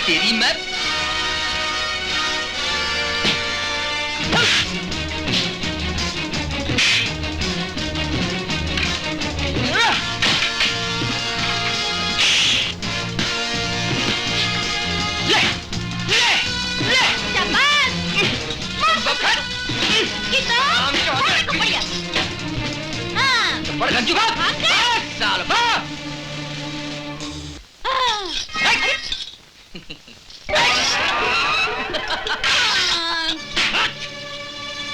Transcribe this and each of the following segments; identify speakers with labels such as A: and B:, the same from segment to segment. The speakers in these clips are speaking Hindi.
A: तेरी मैं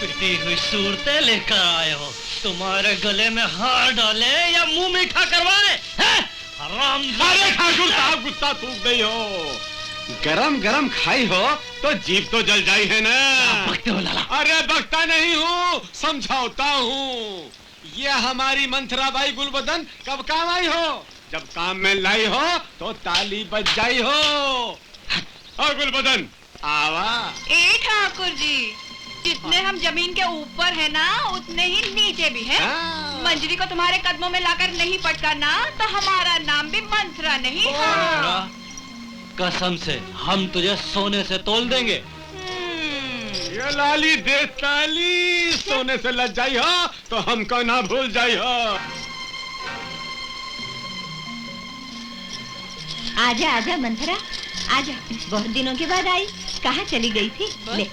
B: पिटी हुई सूरतें लेकर आए हो। तुम्हारे गले में हार डाले या मुंह मीठा करवाए? हराम!
C: अरे ठाकुर साहब गुस्सा थूक गई हो। गरम गरम खाई हो तो जीभ तो जल जाई है ना।
B: बकते हो लाला?
C: अरे बकता नहीं हूँ, समझाता हूँ। ये हमारी मंथरा बाई गुलबदन कब काम आई हो? जब काम में लाई हो तो ताली बज जाई हो। और गुलबदन आवा।
D: ए ठाकुर जी, जितने हम जमीन के ऊपर है ना उतने ही नीचे भी हैं। मंजरी को तुम्हारे कदमों में लाकर नहीं पटकाना तो हमारा नाम भी मंथरा नहीं है।
B: कसम से हम तुझे सोने से तोल देंगे।
C: ये लाली दे ताली, सोने से लज जाई हो तो हमको ना भूल जाई हो।
E: आजा आजा मंथरा, आजा। बहुत दिनों के बाद आई, कहाँ चली गई थी? ले।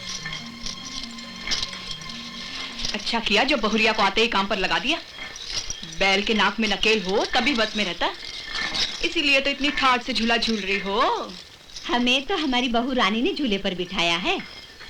D: अच्छा किया जो बहुरिया को आते ही काम पर लगा दिया। बैल के नाक में नकेल हो तभी बस में रहता, इसीलिए तो इतनी ठाठ से झूला झूल रही हो।
E: हमें तो हमारी बहू रानी ने झूले पर बिठाया है।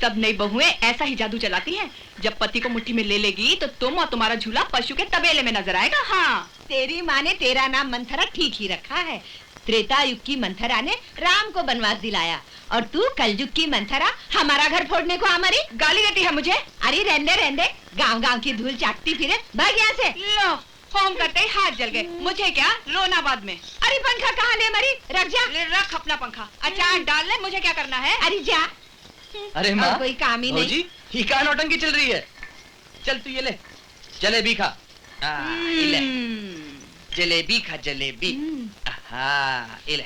D: तब नई बहुएं ऐसा ही जादू चलाती हैं। जब पति को मुट्ठी में ले लेगी तो तुम और तुम्हारा झूला पशु के तबेले में नजर आएगा। हाँ,
E: तेरी माँ ने तेरा नाम मंथरा ठीक ही रखा है। त्रेता युग की मंथरा ने राम को वनवास दिलाया और तू कलयुग की मंथरा हमारा घर फोड़ने को हमारी
D: गाली देती है मुझे।
E: अरे रहने रहने, गांव गांव की धूल चाटती फिरे, भाग यहाँ से।
D: लो, होम करते ही हाथ जल गए। मुझे क्या, रोना बाद में।
E: अरे पंखा कहाँ ले मरी? रख जा।
D: रख अपना पंखा। अचार डाल ले, मुझे क्या करना है?
E: अरे जा।
A: अरे माँ,
E: कोई काम ही नहीं।
A: ही क्या नौटंकी चल रही है? चल तू ये ले, जलेबी खा। ये ले, जलेबी खा, जलेबी। हाँ, ये ले।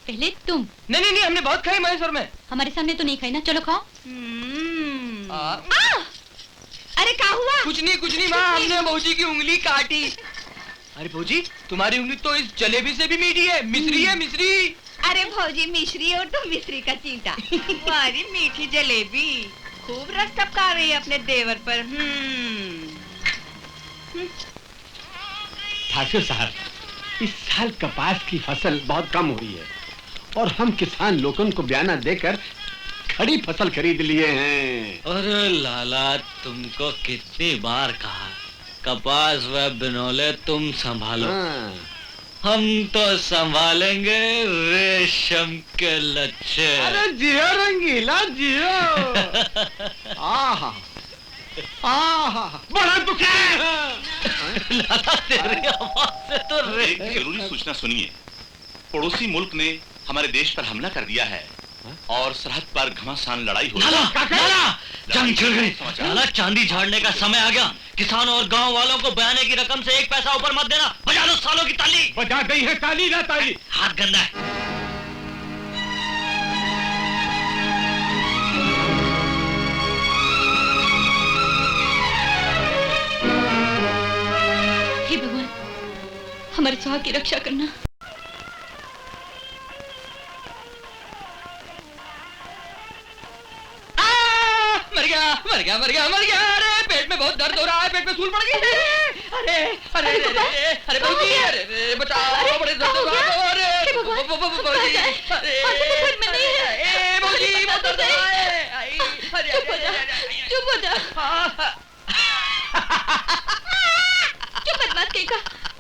E: पहले तुम।
A: नहीं नहीं नहीं, हमने बहुत खाई महेश्वर में।
E: हमारे सामने तो नहीं खाई ना, चलो खाओ। अरे क्या हुआ?
A: कुछ नहीं माँ, हमने भौजी की उंगली काटी। अरे भौजी, तुम्हारी उंगली तो इस जलेबी से भी मीठी है। मिश्री है, मिश्री।
E: अरे भौजी मिश्री और तुम मिश्री का चींटा।
D: तुम्हारी मीठी जलेबी खूब रस टपका रही है अपने देवर पर।
C: ठाकुर साहब, इस साल कपास की फसल बहुत कम हुई है और हम किसान लोगों को बयाना देकर खड़ी फसल खरीद लिए हैं।
B: अरे लाला, तुमको कितनी बार कहा, कपास व बिनौले तुम संभालो। हम तो संभालेंगे रेशम के लच्छे।
C: अरे जियो रंगीला जियो। आहा आहा, बड़ा दुखी है।
B: लाला, तेरी आवाज से तो
F: एक जरूरी सूचना सुनिए। पड़ोसी मुल्क ने हमारे देश पर हमला कर दिया है और सरहद पर घमासान लड़ाई हो रही है।
B: लाला, जंग छिड़ गई। लाला, चांदी झाड़ने का समय आ गया। किसानों और गांव वालों को बयाने की रकम से एक पैसा ऊपर मत देना। बजा लो सालों की ताली।
C: बजा गई है ताली ना ताली।
B: हाथ गंदा है।
E: हे भगवान, हमारे सुहाग की रक्षा करना।
A: मर गया। अरे पेट में बहुत दर्द हो रहा है, पेट में सूल पड़ गई। अरे अरे अरे अरे भौजी, अरे बचाओ, बड़े दर्द हो रहा है। अरे भौजी, अरे भौजी, बहुत दर्द हो रहा है।
E: चुप हो जा। चुप बदमाश कहीं का,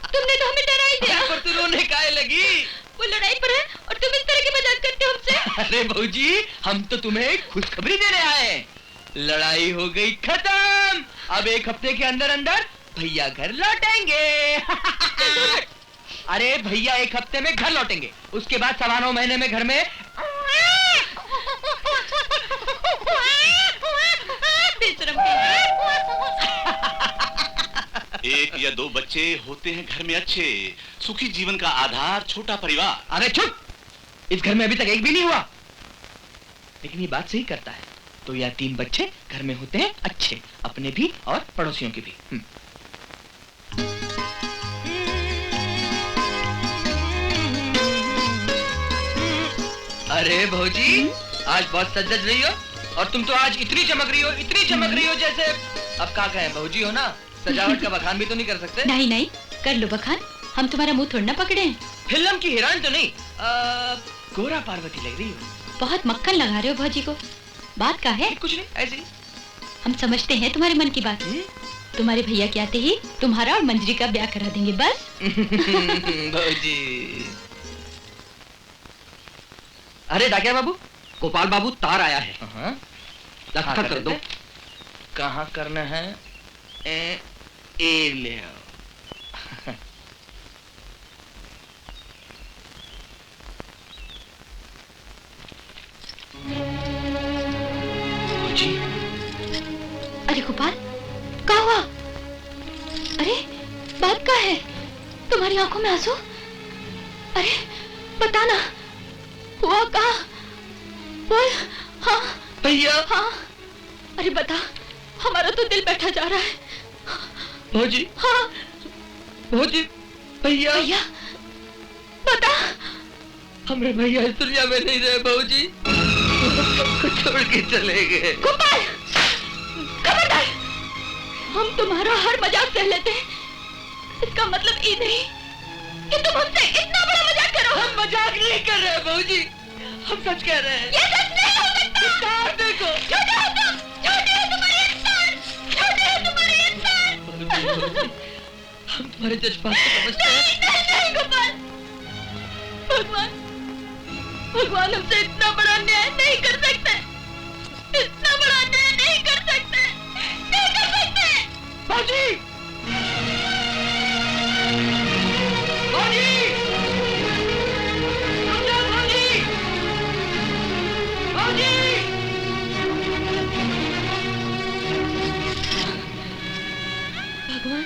E: तुमने तो हमें डरा ही दिया।
A: पर तू रोने काहे लगी?
E: वो लड़ाई पर है और तुम इस तरह की मजाक करते हो हमसे।
A: अरे भौजी, हम तो तुम्हें खुशखबरी देने आए। लड़ाई हो गई खत्म। अब एक हफ्ते के अंदर अंदर भैया घर लौटेंगे। अरे भैया एक हफ्ते में घर लौटेंगे, उसके बाद 9.25 महीने में घर में
F: एक या दो बच्चे होते हैं घर में अच्छे, सुखी जीवन का आधार छोटा परिवार।
C: अरे चुप,
A: इस घर में अभी तक एक भी नहीं हुआ। लेकिन ये बात सही करता है, तो या 3 बच्चे घर में होते हैं अच्छे, अपने भी और पड़ोसियों के भी। अरे भौजी, आज बहुत सज रही हो, और तुम तो आज इतनी चमक रही हो जैसे, अब क्या कहें, भौजी हो ना, सजावट का बखान भी तो नहीं कर सकते।
G: नहीं नहीं, कर लो बखान, हम तुम्हारा मुंह थोड़ा ना पकड़े हैं।
A: फिल्म की हीरोइन तो नहीं, गोरा पार्वती लग रही हो।
G: बहुत मक्खन लगा रहे हो भौजी को। बात क्या है?
A: कुछ नहीं, ऐसे ही।
G: हम समझते हैं तुम्हारे मन की बात। तुम्हारे भैया के आते ही तुम्हारा और मंजरी का ब्याह करा देंगे बस।
A: भौजी। अरे डाकिया बाबू,
B: गोपाल बाबू तार आया है।
A: हाँ,
B: दस्तखत कर दो।
A: कहाँ करना है? ए ले आओ। भौजी।
G: अरे गोपाल, क्या हुआ? अरे बात क्या है? तुम्हारी आंखों में आंसू? अरे बताना, हुआ क्या? बोल। हाँ
A: भैया।
G: हाँ, अरे बता, हमारा तो दिल बैठा जा रहा है।
A: भौजी।
G: हाँ
A: भौजी। भैया।
G: भैया बता।
A: हमारे भैया इस दुनिया में नहीं रहे भौजी, छोड़ के चले गए।
G: गोपाल, खबरदार, हम तुम्हारा हर मजाक सह लेते हैं, इसका मतलब ये नहीं कि तुम हमसे इतना बड़ा मजाक करो।
A: हम मजाक नहीं कर रहे भौजी, हम सच कह रहे हैं।
G: ये सच नहीं हो सकता।
A: देखो,
G: झूठे हो तुम, झूठे हो तुम्हारे इंसान, झूठे हो तुम्हारे इंसान।
A: हम तुम्हारे जज्बात को समझते हैं।
G: नहीं नहीं नहीं गोपाल, भगवान भगवान हमसे इतना बड़ा अन्याय नहीं कर सकते, इतना बड़ा अन्याय नहीं कर सकते, नहीं कर सकते।
A: भौजी। भौजी। रुक जाओ भौजी। भौजी।
G: भगवान,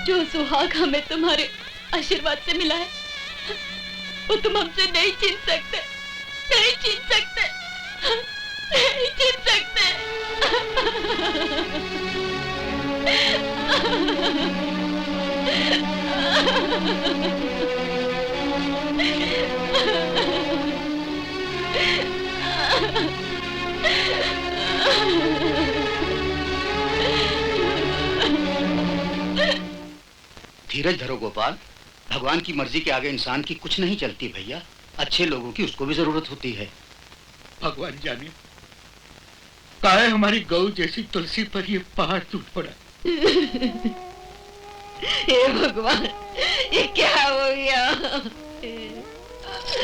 G: जो सुहाग हमें तुम्हारे आशीर्वाद से मिला है, वो तुम हमसे नहीं छीन सकते, नहीं छीन सकते, नहीं छीन सकते।
H: धीरज धरो गोपाल, भगवान की मर्जी के आगे इंसान की कुछ नहीं चलती भैया। अच्छे लोगों की उसको भी जरूरत होती है।
A: भगवान जाने काहे हमारी गौ जैसी तुलसी पर ये पहाड़ टूट पड़ा।
E: हे भगवान, ये क्या हो गया?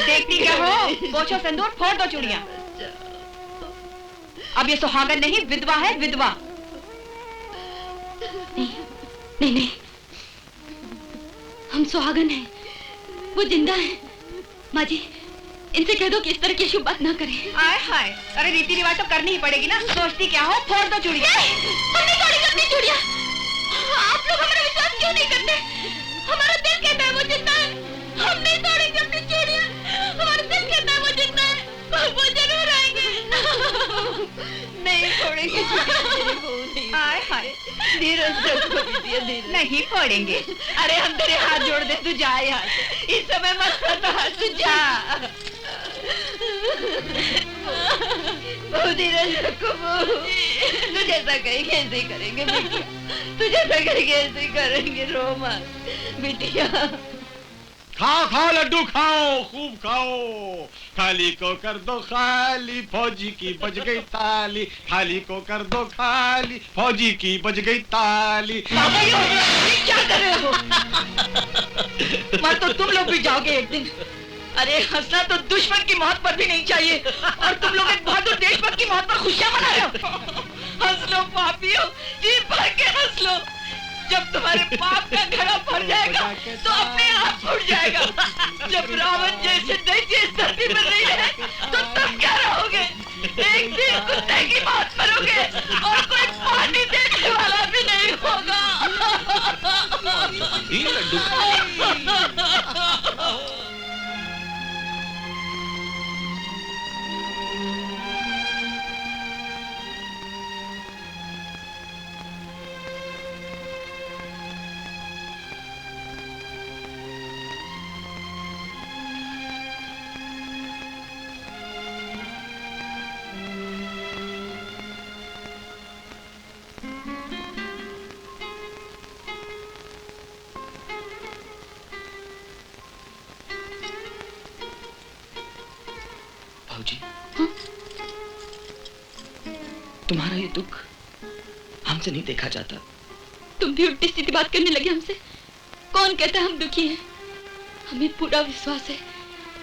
D: देखती क्या हो? पोछो सिंदूर, फोड़ दो चूड़ियां। अब ये सुहागन नहीं, विधवा है, विधवा।
G: नहीं नहीं, हम सुहागन हैं, वो जिंदा है। माँ जी, इनसे कह दो कि इस तरह की शुभ बात ना करें।
D: आए हाय, अरे रीति रिवाज तो करनी ही पड़ेगी ना। सोचती क्या हो? फोड़ दो चूड़ियां।
G: हमने तोड़ी अपनी चूड़ियां। आप लोग हमारा विश्वास क्यों नहीं करते? हमारा दिल कहता है वो जिंदा है। हम नहीं तोड़ेंगे अपनी चूड़ियां। हमारा दिल कहता है वो जिंदा है, वो जरूर आएंगे।
E: नहीं छोड़ेंगे।
D: आए हाय,
E: धीरज रखो दीदी, धीरज।
D: नहीं फोड़ेंगे।
E: अरे हम तेरे हाथ जोड़ दे, तू जा यहाँ से। इस समय मत कर, तू जा। वो धीरज रखो, तू जैसा कहेंगे ऐसे ही करेंगे बिटिया, तू जैसा कहेंगे ऐसे ही करेंगे। रो मत बिटिया।
C: खाओ खाओ लड्डू खाओ, खूब खाओ। खाली को कर दो खाली, फौजी की बज गई ताली। खाली को कर दो खाली, फौजी की बज गई ताली।
E: क्या कर रहे हो? मर तो तुम लोग भी जाओगे एक दिन। अरे हंसना तो दुश्मन की मौत पर भी नहीं चाहिए, और तुम लोग एक बहादुर देशभक्त की मौत पर खुशियां मना रहे हो। हंस लो पापियों, जी भर के हंस लो। जब तुम्हारे पाप का घड़ा भर जाएगा तो अपने आप फूट जाएगा। जब रावण जैसे दैत्य इस धरती पर नहीं रहे तो तुम क्या रहोगे? एक दिन कुत्ते की मौत मरोगे और कोई पानी देने वाला भी नहीं होगा।
A: भाऊजी,
G: हाँ?
A: तुम्हारा ये दुख हमसे नहीं देखा जाता।
G: तुम भी उल्टी सीधी बात करने लगे हमसे। कौन कहता है हम दुखी हैं? हमें पूरा विश्वास है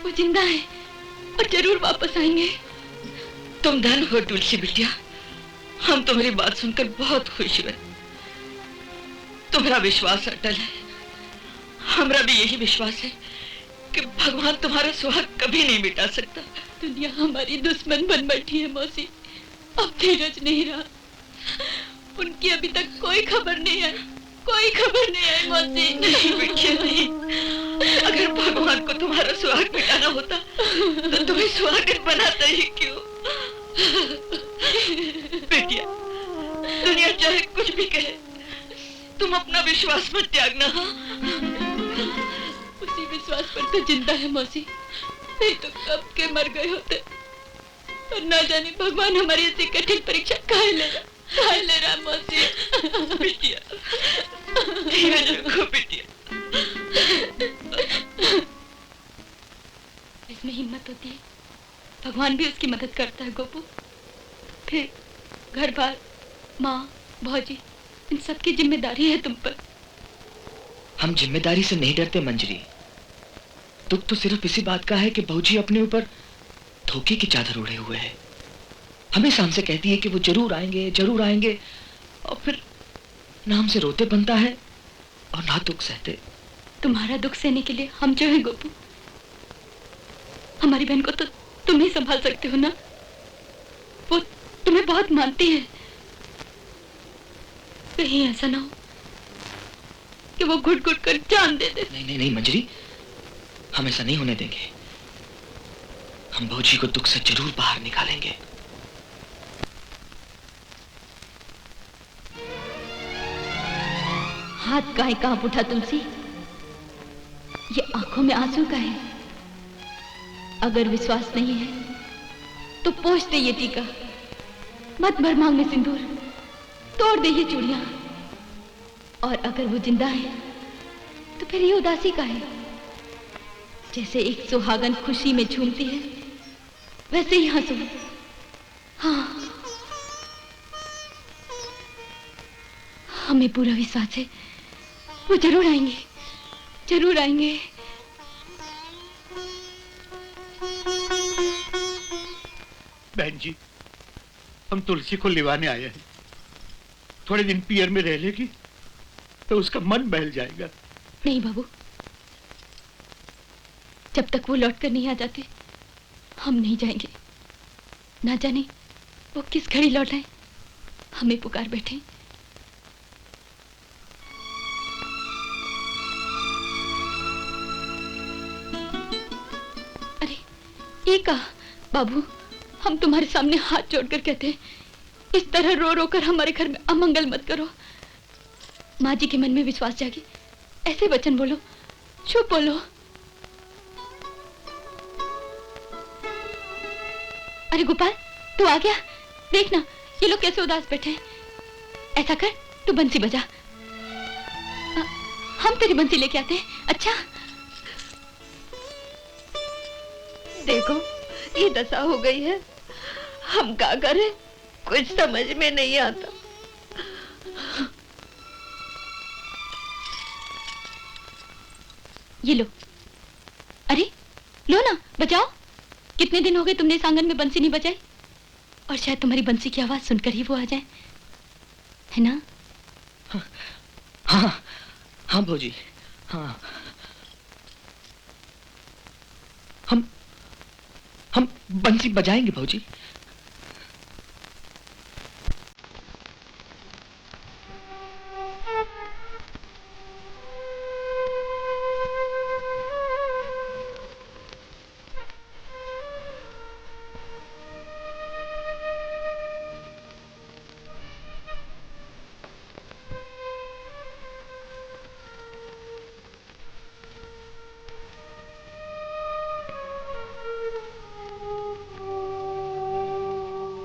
G: वो जिंदा है और जरूर वापस आएंगे।
E: तुम धन हो तुलसी बिटिया, हम तुम्हारी बात सुनकर बहुत खुश हुए। तुम्हारा विश्वास अटल है, हमारा भी यही विश्वास है कि भगवान तुम्हारा सुहाग कभी नहीं मिटा सकता।
G: दुनिया हमारी दुश्मन बन बैठी है मौसी, अब धीरज नहीं रहा। उनकी अभी तक कोई खबर नहीं है, कोई खबर नहीं है मौसी।
E: नहीं बिटिया नहीं, अगर भगवान को तुम्हारा सुहाग मिटाना होता तो तुम्हें सुहागन बनाता ही क्यों? बिटिया, दुनिया चाहे कुछ भी कहे, तुम अपना विश्वास मत त्यागना। हाँ?
G: उसी विश्वास पर तो जिंदा है मौसी, नहीं तो कब के मर गए होते। और ना जाने भगवान हमारी ऐसी कठिन परीक्षा काहे ले रहा मौसी।
E: बिटिया, धीरज रखो बिटिया।
G: इसमें हिम्मत होती है, भगवान भी उसकी मदद करता है गोपू। फिर घर बार, माँ, भौजी, इन सब की जिम्मेदारी है तुम पर।
A: हम जिम्मेदारी से नहीं डरते मंजरी। दुख तो सिर्फ इसी बात का है कि भौजी अपने ऊपर धोखे की चादर ओढ़े हुए है। हमेशा हमसे कहती है कि वो जरूर आएंगे, जरूर आएंगे, और फिर ना हमसे रोते बनता है और ना दुख सहते।
G: तुम्हारा दुख सहने के लिए हम जो है गोपू, हमारी बहन को तो तुम ही संभाल सकते हो ना। वो तुम्हें बहुत मानती है। कहीं ऐसा ना हो कि वो घुट घुट कर जान दे दे।
A: नहीं नहीं नहीं मंजरी, हम ऐसा नहीं होने देंगे। हम भौजी को दुख से जरूर बाहर निकालेंगे।
G: हाथ काहे कांप उठा तुलसी? ये आंखों में आंसू का है। अगर विश्वास नहीं है तो पोंछ दे ये टीका, मत भर मांग में सिंदूर, तोड़ दे ये चूड़ियां। और अगर वो जिंदा है तो फिर ये उदासी का है। जैसे एक सुहागन खुशी में झूमती है वैसे ही हंसो। हाँ, हमें पूरा विश्वास है वो जरूर आएंगे, जरूर आएंगे।
I: बहन जी, हम तुलसी को लिवाने आए हैं। थोड़े दिन पियर में रह लेगी तो उसका मन बहल जाएगा।
G: नहीं बाबू, जब तक वो लौट कर नहीं आ जाते हम नहीं जाएंगे। ना जाने वो किस घड़ी लौट आए, हमें पुकार बैठे। अरे ये कहा बाबू, हम तुम्हारे सामने हाथ जोड़कर कहते हैं, इस तरह रो रो कर हमारे घर में अमंगल मत करो। माँ जी के मन में विश्वास जागे, ऐसे वचन बोलो, चुप बोलो। अरे गोपाल, तू आ गया? देखना ये लोग कैसे उदास बैठे हैं। ऐसा कर, तू बंसी बजा, हम तेरी बंसी लेके आते हैं। अच्छा,
E: देखो ये दशा हो गई है, हम क्या करें, कुछ समझ में नहीं आता।
G: ये लो। अरे लो ना, बजाओ। कितने दिन हो गए तुमने इस आंगन में बंसी नहीं बजाई, और शायद तुम्हारी बंसी की आवाज सुनकर ही वो आ जाए, है ना?
A: हाँ हाँ भौजी, हाँ। हम बंसी बजाएंगे भौजी,